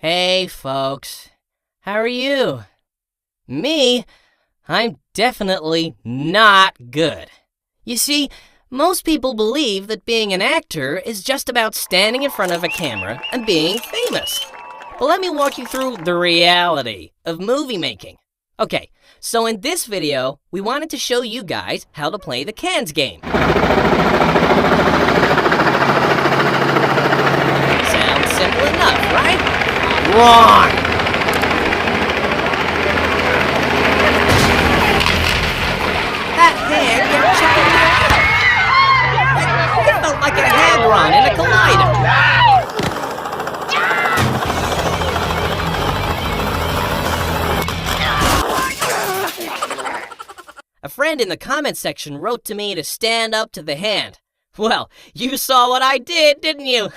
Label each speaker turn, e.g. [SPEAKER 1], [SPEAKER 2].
[SPEAKER 1] Hey, folks. How are you? Me? I'm definitely not good. You see, most people believe that being an actor is just about standing in front of a camera and being famous. But let me walk you through the reality of movie making. Okay, so in this video, we wanted to show you guys how to play the cans game. Sounds simple enough, right? Wrong! That hand kept chipping me out. It felt like a hadron in a collider. A friend in the comment section wrote to me to stand up to the hand. Well, you saw what I did, didn't you?